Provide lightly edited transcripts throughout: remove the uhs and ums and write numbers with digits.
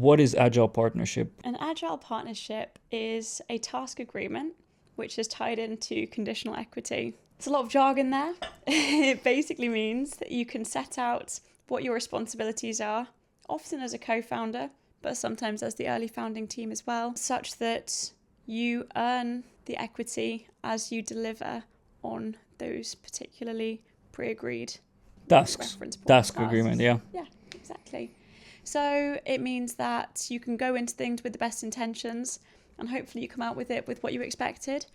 what is Agile partnership? An Agile partnership is a task agreement which is tied into conditional equity. There's a lot of jargon there. It basically means that you can set out what your responsibilities are, often as a co-founder, but sometimes as the early founding team as well, such that you earn the equity as you deliver on those particularly pre-agreed Task agreement, yeah. Yeah, exactly. So it means that you can go into things with the best intentions and hopefully you come out with it with what you expected.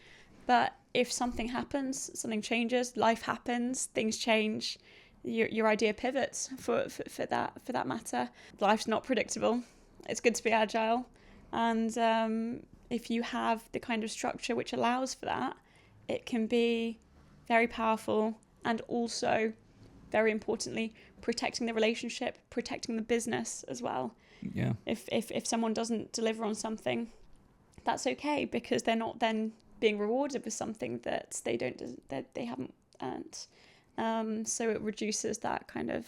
But if something happens, something changes, life happens, things change, your idea pivots for that matter. Life's not predictable. It's good to be agile. And if you have the kind of structure which allows for that, it can be very powerful and also, very importantly, protecting the relationship, protecting the business as well. Yeah. If someone doesn't deliver on something, that's okay because they're not then being rewarded with something that they haven't earned. So it reduces that kind of,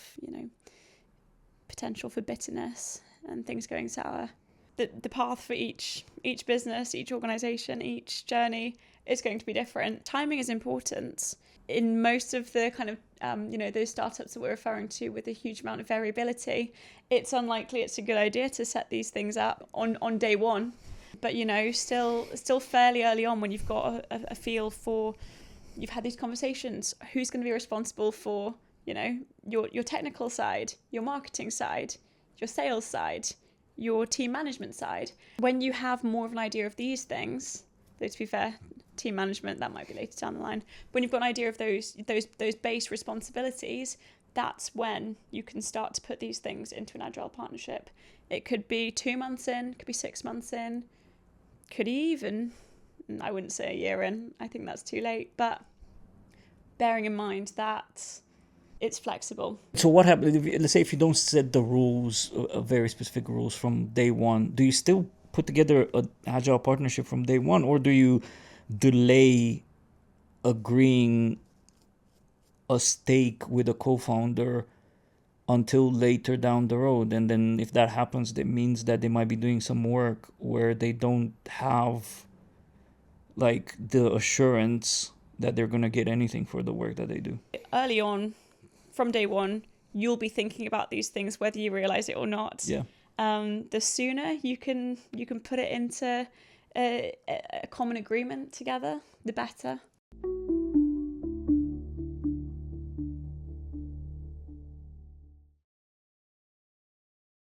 potential for bitterness and things going sour. The path for each business, each organization, each journey is going to be different. Timing is important. In most of the kind of, those startups that we're referring to with a huge amount of variability, it's unlikely it's a good idea to set these things up on day one. But, still fairly early on when you've got a feel for, you've had these conversations, who's going to be responsible for, your technical side, your marketing side, your sales side, your team management side. When you have more of an idea of these things, though to be fair, team management, that might be later down the line. When you've got an idea of those base responsibilities, that's when you can start to put these things into an agile partnership. It could be 2 months in, could be 6 months in, could even, I wouldn't say a year in, I think that's too late, but bearing in mind that it's flexible. So what happens, let's say if you don't set the rules, very specific rules from day one, do you still put together an agile partnership from day one, or do you delay agreeing a stake with a co-founder until later down the road? And then if that happens, that means that they might be doing some work where they don't have like the assurance that they're going to get anything for the work that they do. Early on, from day one, you'll be thinking about these things whether you realize it or not. Yeah. The sooner you can put it into a common agreement together, the better.